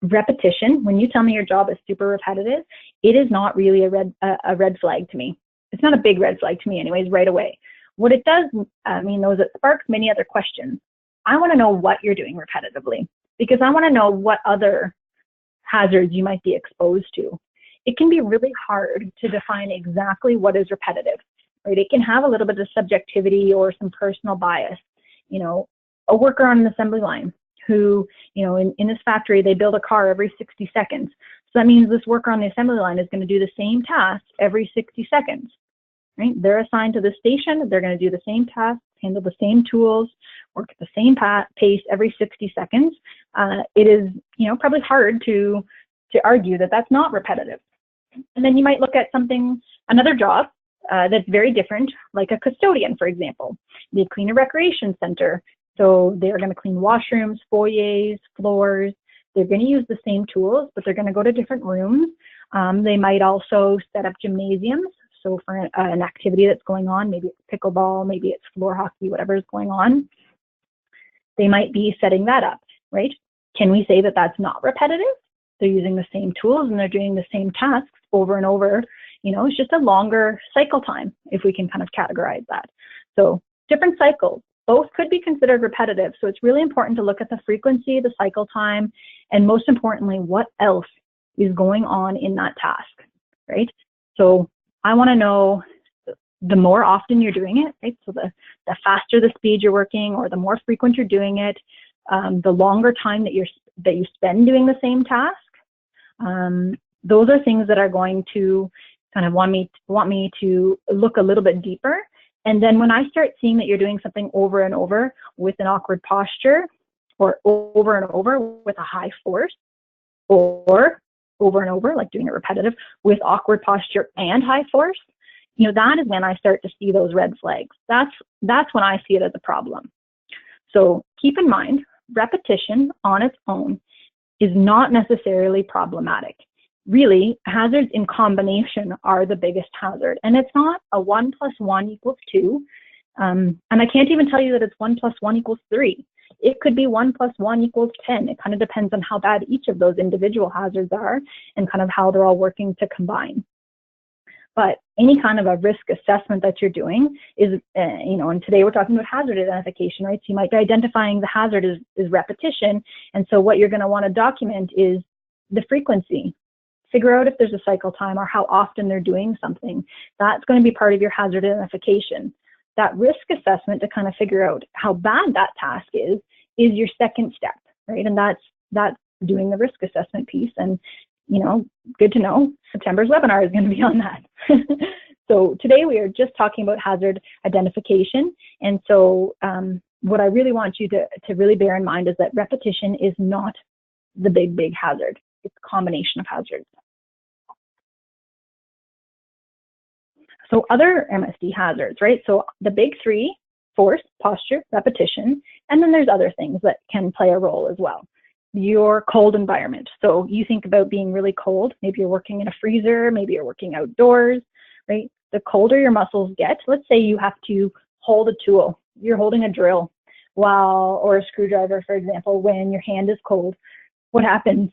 repetition, when you tell me your job is super repetitive, it is not really a red flag to me. It's not a big red flag to me anyways, right away. What it does mean though is it sparks many other questions. I want to know what you're doing repetitively because I want to know what other hazards you might be exposed to. It can be really hard to define exactly what is repetitive, right? It can have a little bit of subjectivity or some personal bias. You know, a worker on an assembly line who, you know, in this factory, they build a car every 60 seconds. So that means this worker on the assembly line is going to do the same task every 60 seconds, right? They're assigned to the station. They're going to do the same task, handle the same tools, work at the same pace every 60 seconds. It is, you know, probably hard to argue that that's not repetitive. And then you might look at another job that's very different, like a custodian, for example. They clean a recreation center. So they're going to clean washrooms, foyers, floors. They're going to use the same tools, but they're going to go to different rooms. They might also set up gymnasiums. So for an activity that's going on, maybe it's pickleball, maybe it's floor hockey, whatever is going on, they might be setting that up, right? Can we say that that's not repetitive? They're using the same tools and they're doing the same tasks over and over. You know, it's just a longer cycle time if we can kind of categorize that. So different cycles. Both could be considered repetitive. So it's really important to look at the frequency, the cycle time, and most importantly, what else is going on in that task, right? So I want to know the more often you're doing it, right? So the faster the speed you're working or the more frequent you're doing it, the longer time that you spend doing the same task. Those are things that are going to kind of want me to look a little bit deeper. And then when I start seeing that you're doing something over and over with an awkward posture, or over and over with a high force, or over and over, like doing it repetitive with awkward posture and high force, you know, that is when I start to see those red flags. That's when I see it as a problem. So keep in mind, repetition on its own is not necessarily problematic. Really, hazards in combination are the biggest hazard. And it's not a 1 + 1 = 2. And I can't even tell you that it's 1 + 1 = 3. It could be 1 + 1 = 10. It kind of depends on how bad each of those individual hazards are and kind of how they're all working to combine. But any kind of a risk assessment that you're doing is, you know, and today we're talking about hazard identification, right? So you might be identifying the hazard is repetition. And so what you're going to want to document is the frequency. Figure out if there's a cycle time or how often they're doing something. That's going to be part of your hazard identification. That risk assessment to kind of figure out how bad that task is your second step, right? And that's doing the risk assessment piece. And, you know, good to know, September's webinar is going to be on that. So today we are just talking about hazard identification. And so what I really want you to really bear in mind is that repetition is not the big hazard. It's a combination of hazards. So other MSD hazards, right? So the big three: force, posture, repetition, and then there's other things that can play a role as well. Your cold environment. So you think about being really cold. Maybe you're working in a freezer, maybe you're working outdoors, right? The colder your muscles get, let's say you have to hold a tool, you're holding a drill or a screwdriver, for example, when your hand is cold. What happens?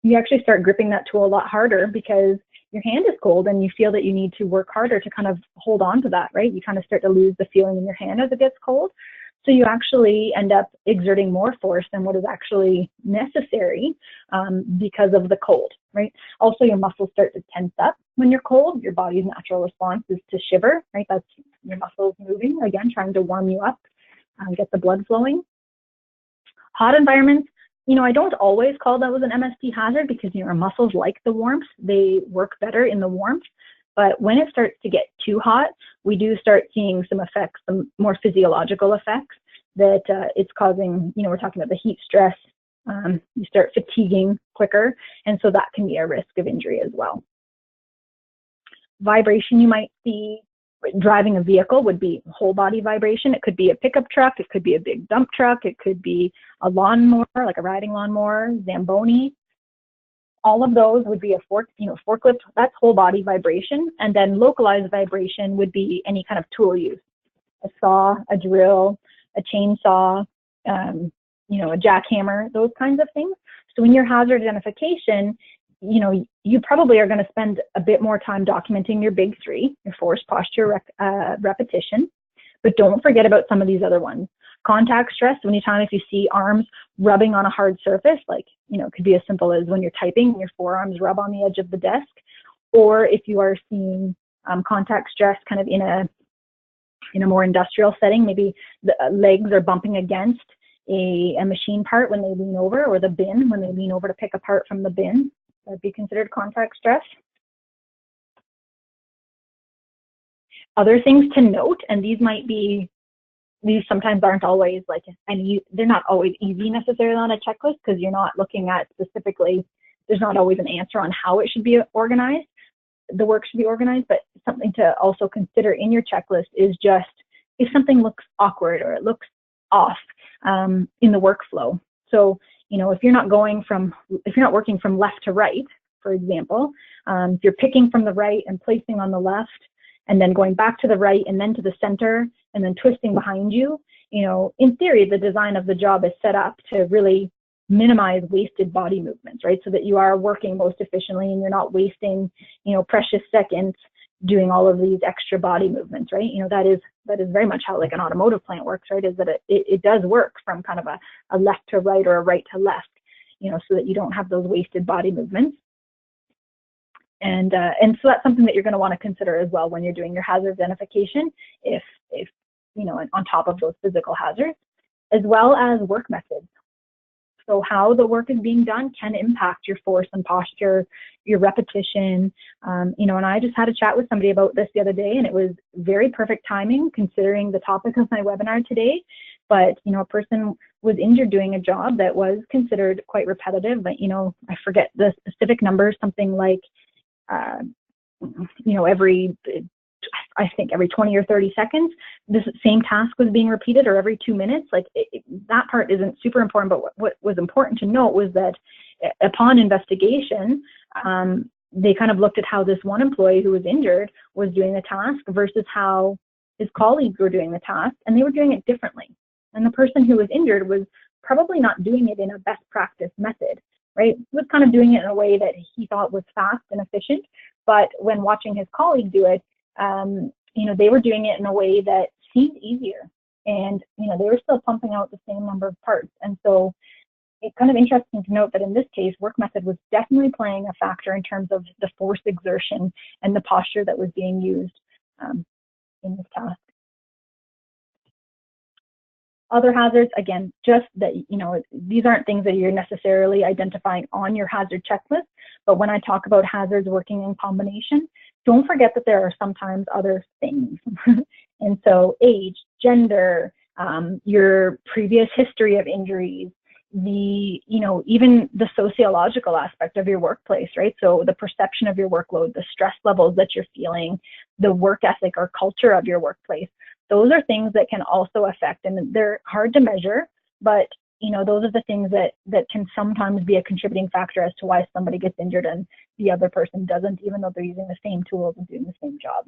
You actually start gripping that tool a lot harder because your hand is cold and you feel that you need to work harder to kind of hold on to that, right? You kind of start to lose the feeling in your hand as it gets cold. So you actually end up exerting more force than what is actually necessary because of the cold, right? Also, your muscles start to tense up when you're cold. Your body's natural response is to shiver, right? That's your muscles moving, again, trying to warm you up, get the blood flowing. Hot environments, I don't always call those an MSD hazard because our muscles like the warmth. They work better in the warmth. But when it starts to get too hot, we do start seeing some effects, some more physiological effects that it's causing, we're talking about the heat stress. You start fatiguing quicker, and so that can be a risk of injury as well. Vibration you might see driving a vehicle would be whole body vibration. It could be a pickup truck, it could be a big dump truck, it could be a lawnmower, like a riding lawnmower, Zamboni. All of those would be a forklift. That's whole body vibration. And then localized vibration would be any kind of tool use: a saw, a drill, a chainsaw, a jackhammer, those kinds of things. So in your hazard identification, you probably are going to spend a bit more time documenting your big three: your force, posture, repetition. But don't forget about some of these other ones. Contact stress, anytime if you see arms rubbing on a hard surface, like, it could be as simple as when you're typing, your forearms rub on the edge of the desk, or if you are seeing contact stress kind of in a more industrial setting, maybe the legs are bumping against a machine part when they lean over, or the bin when they lean over to pick a part from the bin. That'd be considered contact stress. Other things to note, and these sometimes aren't always they're not always easy necessarily on a checklist because you're not looking at specifically, there's not always an answer on how it should be organized. The work should be organized, but something to also consider in your checklist is just if something looks awkward or it looks off in the workflow. So, if you're not working from left to right, for example, if you're picking from the right and placing on the left, and then going back to the right and then to the center and then twisting behind you, in theory, the design of the job is set up to really minimize wasted body movements, right? So that you are working most efficiently and you're not wasting, precious seconds doing all of these extra body movements, right? That is very much how like an automotive plant works, right? Is that it does work from kind of a left to right or a right to left, so that you don't have those wasted body movements. And so that's something that you're going to want to consider as well when you're doing your hazard identification, if on top of those physical hazards, as well as work methods. So how the work is being done can impact your force and posture, your repetition. And I just had a chat with somebody about this the other day, and it was very perfect timing considering the topic of my webinar today. But, a person was injured doing a job that was considered quite repetitive, but, I forget the specific numbers, something like, every 20 or 30 seconds, this same task was being repeated, or every 2 minutes. That part isn't super important, but what was important to note was that upon investigation, they kind of looked at how this one employee who was injured was doing the task versus how his colleagues were doing the task, and they were doing it differently. And the person who was injured was probably not doing it in a best practice method, right? He was kind of doing it in a way that he thought was fast and efficient, but when watching his colleague do it, they were doing it in a way that seemed easier, and they were still pumping out the same number of parts. And so it's kind of interesting to note that in this case, work method was definitely playing a factor in terms of the force exertion and the posture that was being used in this task. Other hazards, again, just that, these aren't things that you're necessarily identifying on your hazard checklist, but when I talk about hazards working in combination, don't forget that there are sometimes other things. And so age, gender, your previous history of injuries, even the sociological aspect of your workplace, right? So the perception of your workload, the stress levels that you're feeling, the work ethic or culture of your workplace. Those are things that can also affect, and they're hard to measure, but those are the things that can sometimes be a contributing factor as to why somebody gets injured and the other person doesn't, even though they're using the same tools and doing the same job.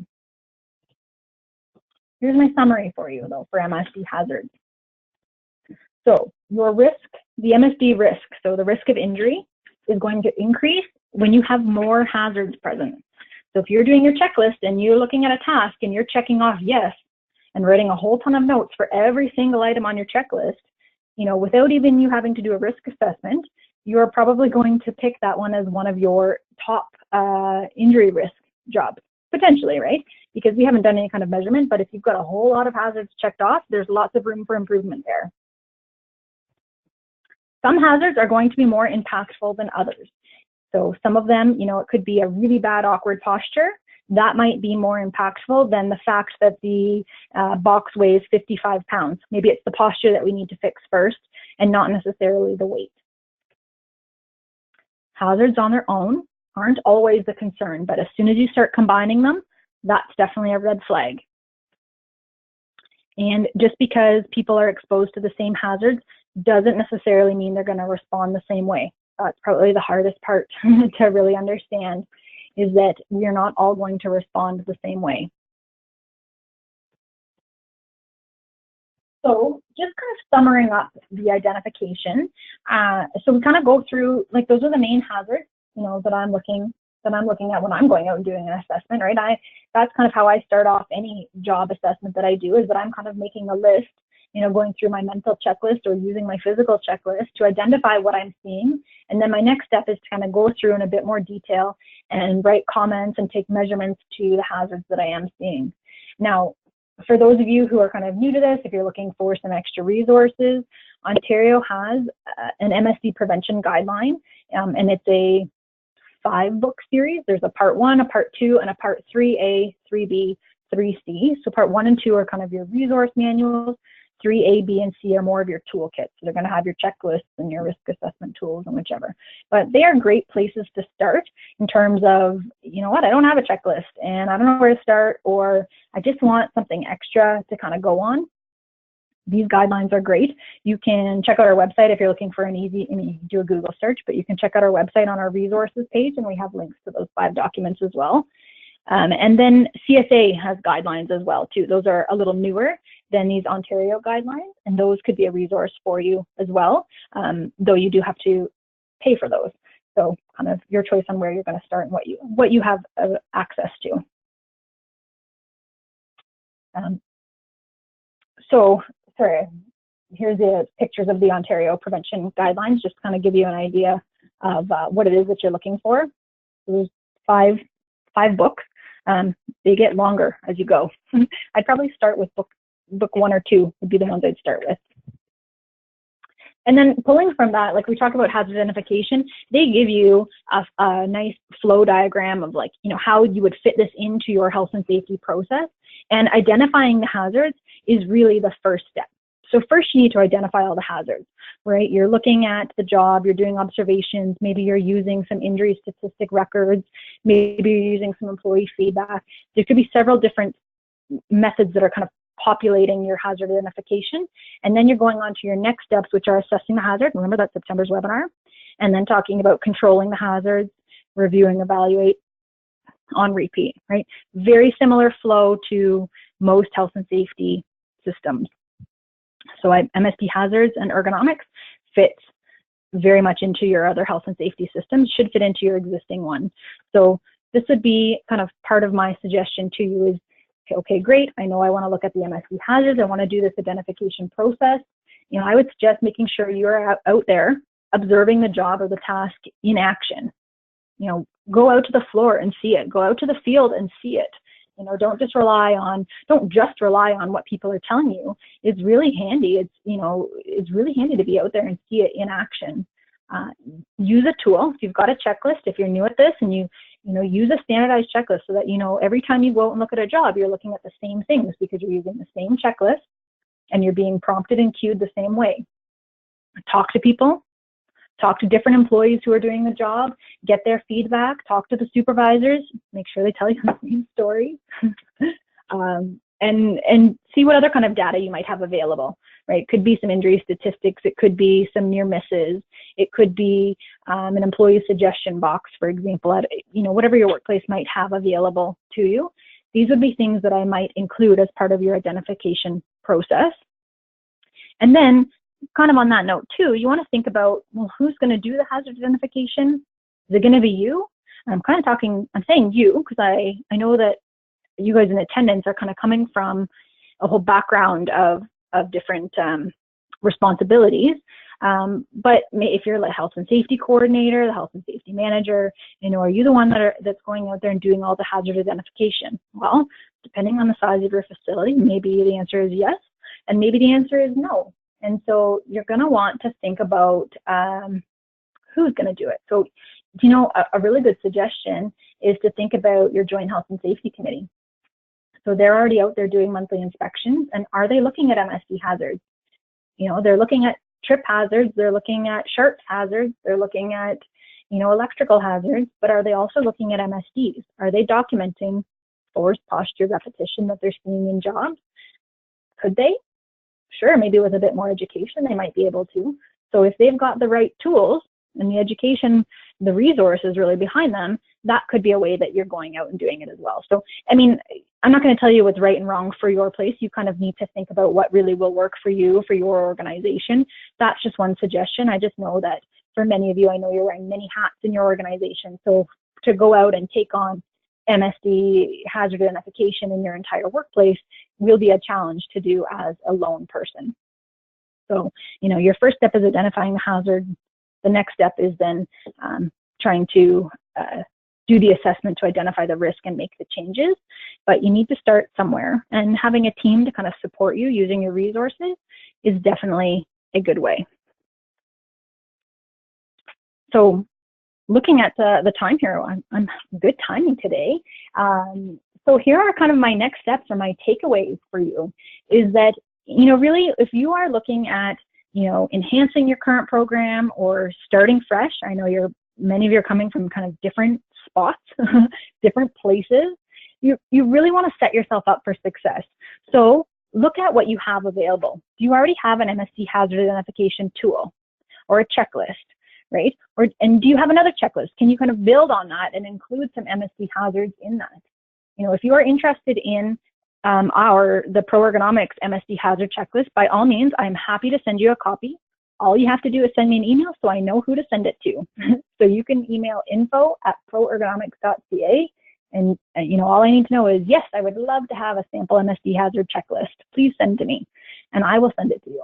Here's my summary for you, though, for MSD hazards. So your risk, the MSD risk, so the risk of injury, is going to increase when you have more hazards present. So if you're doing your checklist and you're looking at a task and you're checking off yes and writing a whole ton of notes for every single item on your checklist, without even you having to do a risk assessment, you're probably going to pick that one as one of your top injury risk jobs, potentially, right? Because we haven't done any kind of measurement, but if you've got a whole lot of hazards checked off, there's lots of room for improvement there. Some hazards are going to be more impactful than others. So some of them, it could be a really bad awkward posture. That might be more impactful than the fact that the box weighs 55 pounds. Maybe it's the posture that we need to fix first and not necessarily the weight. Hazards on their own aren't always the concern, but as soon as you start combining them, that's definitely a red flag. And just because people are exposed to the same hazards doesn't necessarily mean they're going to respond the same way. That's probably the hardest part to really understand, is that we're not all going to respond the same way. So just kind of summarizing up the identification. So we kind of go through, like, those are the main hazards, that I'm looking at when I'm going out and doing an assessment, right? That's kind of how I start off any job assessment that I do, is that I'm kind of making a list, going through my mental checklist or using my physical checklist to identify what I'm seeing. And then my next step is to kind of go through in a bit more detail and write comments and take measurements to the hazards that I am seeing. Now, for those of you who are kind of new to this, if you're looking for some extra resources, Ontario has an MSD prevention guideline, and it's a 5-book series. There's a part 1, a part 2, and a part 3A, 3B, 3C. So part 1 and 2 are kind of your resource manuals. 3A, B, and C are more of your toolkits. So they're going to have your checklists and your risk assessment tools and whichever. But they are great places to start in terms of, I don't have a checklist and I don't know where to start, or I just want something extra to kind of go on. These guidelines are great. You can check out our website if you're looking for an easy, you do a Google search, but you can check out our website on our resources page, and we have links to those 5 documents as well. And then CSA has guidelines as well too. Those are a little newer than these Ontario guidelines, and those could be a resource for you as well, though you do have to pay for those. So kind of your choice on where you're going to start and what you have access to. Sorry, here's the pictures of the Ontario prevention guidelines, just to kind of give you an idea of what it is that you're looking for. There's five books. They get longer as you go. I'd probably start with book 1 or 2 would be the ones I'd start with. And then pulling from that, like we talk about hazard identification, they give you a nice flow diagram of, like, how you would fit this into your health and safety process. And identifying the hazards is really the first step. So first you need to identify all the hazards, right? You're looking at the job, you're doing observations, maybe you're using some injury statistic records, maybe you're using some employee feedback. There could be several different methods that are kind of populating your hazard identification. And then you're going on to your next steps, which are assessing the hazard. Remember, that's September's webinar. And then talking about controlling the hazards, reviewing, evaluate, on repeat, right? Very similar flow to most health and safety systems. So MSD hazards and ergonomics fits very much into your other health and safety systems, should fit into your existing one. So this would be kind of part of my suggestion to you is, okay, great, I know I want to look at the MSD hazards, I want to do this identification process. I would suggest making sure you're out there observing the job or the task in action. Go out to the floor and see it. Go out to the field and see it. Don't just rely on what people are telling you. It's really handy. It's really handy to be out there and see it in action. Use a tool. If you've got a checklist, if you're new at this, and use a standardized checklist so that every time you go out and look at a job, you're looking at the same things because you're using the same checklist and you're being prompted and cued the same way. talk to people, talk to different employees who are doing the job, get their feedback, talk to the supervisors, make sure they tell you the same story, and see what other kind of data you might have available, right? It could be some injury statistics, it could be some near misses, it could be an employee suggestion box, for example, at, whatever your workplace might have available to you. These would be things that I might include as part of your identification process. And then, kind of on that note too, you want to think about, well, who's going to do the hazard identification? Is it going to be you? And I'm saying you, because I know that you guys in attendance are kind of coming from a whole background of different responsibilities. But if you're the health and safety coordinator, the health and safety manager, are you the one that's going out there and doing all the hazard identification? Well, depending on the size of your facility, maybe the answer is yes, and maybe the answer is no. And so you're going to want to think about who's going to do it. So, a really good suggestion is to think about your Joint Health and Safety Committee. So they're already out there doing monthly inspections, and are they looking at MSD hazards? They're looking at trip hazards, they're looking at sharps hazards, they're looking at, electrical hazards, but are they also looking at MSDs? Are they documenting force, posture, repetition that they're seeing in jobs? Could they? Sure, maybe with a bit more education, they might be able to. So if they've got the right tools and the education, the resources really behind them, that could be a way that you're going out and doing it as well. So, I'm not going to tell you what's right and wrong for your place. You kind of need to think about what really will work for you, for your organization. That's just one suggestion. I just know that for many of you, I know you're wearing many hats in your organization. So to go out and take on MSD hazard identification in your entire workplace will be a challenge to do as a lone person. So, your first step is identifying the hazard. The next step is then trying to do the assessment to identify the risk and make the changes. But you need to start somewhere, and having a team to kind of support you using your resources is definitely a good way. So looking at the time here, I'm good timing today. So here are kind of my next steps or my takeaways for you is that, really, if you are looking at, enhancing your current program or starting fresh, I know many of you are coming from kind of different spots, different places, you really want to set yourself up for success. So look at what you have available. Do you already have an MSD hazard identification tool or a checklist, right? And do you have another checklist? Can you kind of build on that and include some MSD hazards in that? If you are interested in the PROergonomics MSD hazard checklist, by all means, I'm happy to send you a copy. All you have to do is send me an email so I know who to send it to. So you can email info@PROergonomics.ca, and all I need to know is, yes, I would love to have a sample MSD hazard checklist. Please send to me, and I will send it to you.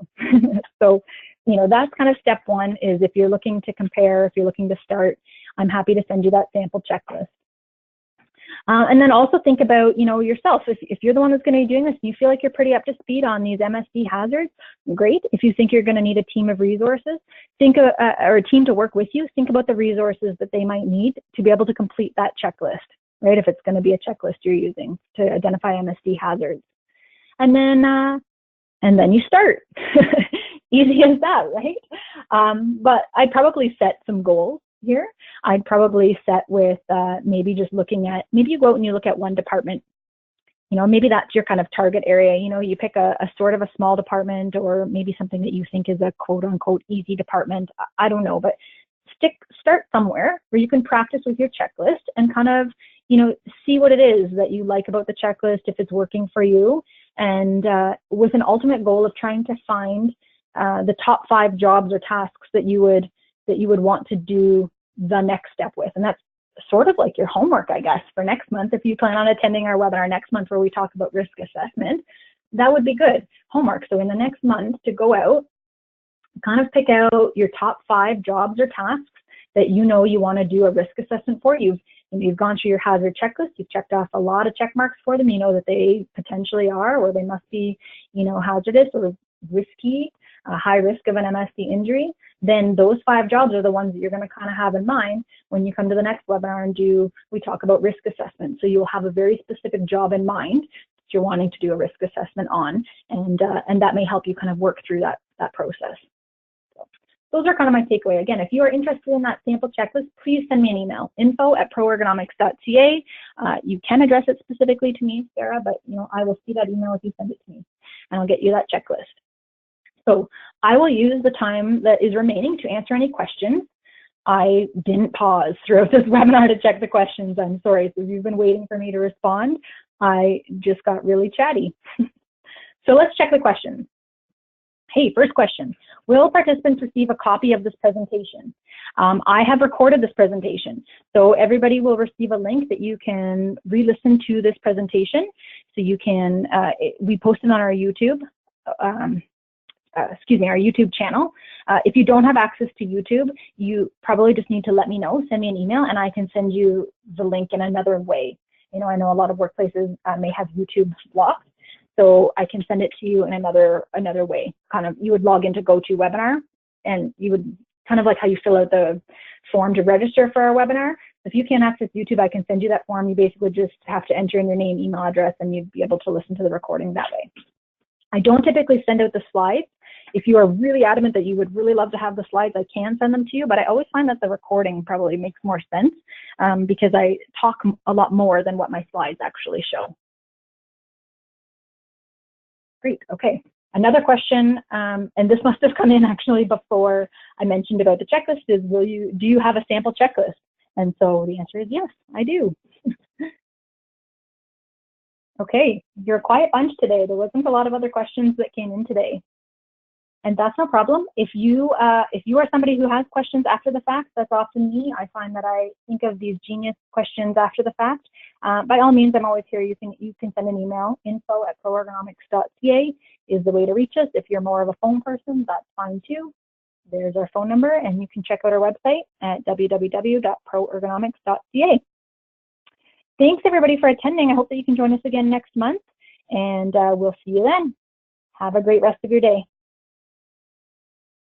So, that's kind of step one, is if you're looking to compare, if you're looking to start, I'm happy to send you that sample checklist. And then also think about, yourself. If you're the one that's going to be doing this, and you feel like you're pretty up to speed on these MSD hazards, great. If you think you're going to need a team of resources, or a team to work with you, think about the resources that they might need to be able to complete that checklist, right? If it's going to be a checklist you're using to identify MSD hazards. And then you start. Easy as that, right? But I'd probably set some goals here. I'd probably set with maybe just looking at, maybe you go out and you look at one department. Maybe that's your kind of target area. You pick a sort of a small department, or maybe something that you think is a quote unquote easy department. I don't know, but start somewhere where you can practice with your checklist and kind of, see what it is that you like about the checklist, if it's working for you, and with an ultimate goal of trying to find the top 5 jobs or tasks that you would want to do the next step with. And that's sort of like your homework, I guess, for next month. If you plan on attending our webinar next month where we talk about risk assessment, that would be good homework. So in the next month, to go out, kind of pick out your top 5 jobs or tasks that you want to do a risk assessment for. You've gone through your hazard checklist, you've checked off a lot of check marks for them, that they potentially are, or they must be, hazardous or risky, high risk of an MSD injury. Then those 5 jobs are the ones that you're going to kind of have in mind when you come to the next webinar and we talk about risk assessment. So you'll have a very specific job in mind that you're wanting to do a risk assessment on, and that may help you kind of work through that process. those are kind of my takeaway. Again, if you are interested in that sample checklist, please send me an email, info@proergonomics.ca. You can address it specifically to me, Sarah, but I will see that email if you send it to me, and I'll get you that checklist. So I will use the time that is remaining to answer any questions. I didn't pause throughout this webinar to check the questions. I'm sorry. So if you've been waiting for me to respond, I just got really chatty. So let's check the questions. Hey, first question. Will participants receive a copy of this presentation? I have recorded this presentation, so everybody will receive a link that you can re-listen to this presentation. So you can, we posted on our YouTube, our YouTube channel. If you don't have access to YouTube, you probably just need to let me know, send me an email, and I can send you the link in another way. I know a lot of workplaces may have YouTube blocked, so I can send it to you in another way. Kind of, you would log into GoToWebinar, and you would kind of like how you fill out the form to register for our webinar. If you can't access YouTube, I can send you that form. You basically just have to enter in your name, email address, and you'd be able to listen to the recording that way. I don't typically send out the slides. If you are really adamant that you would really love to have the slides, I can send them to you, but I always find that the recording probably makes more sense because I talk a lot more than what my slides actually show. Great, okay. Another question, and this must have come in actually before I mentioned about the checklist, is do you have a sample checklist? And so the answer is yes, I do. Okay, you're a quiet bunch today. There wasn't a lot of other questions that came in today. And that's no problem. If you are somebody who has questions after the fact, that's often me. I find that I think of these genius questions after the fact. By all means, I'm always here. You can send an email. info@proergonomics.ca is the way to reach us. If you're more of a phone person, that's fine too. There's our phone number, and you can check out our website at www.proergonomics.ca. Thanks everybody for attending. I hope that you can join us again next month, and we'll see you then. Have a great rest of your day.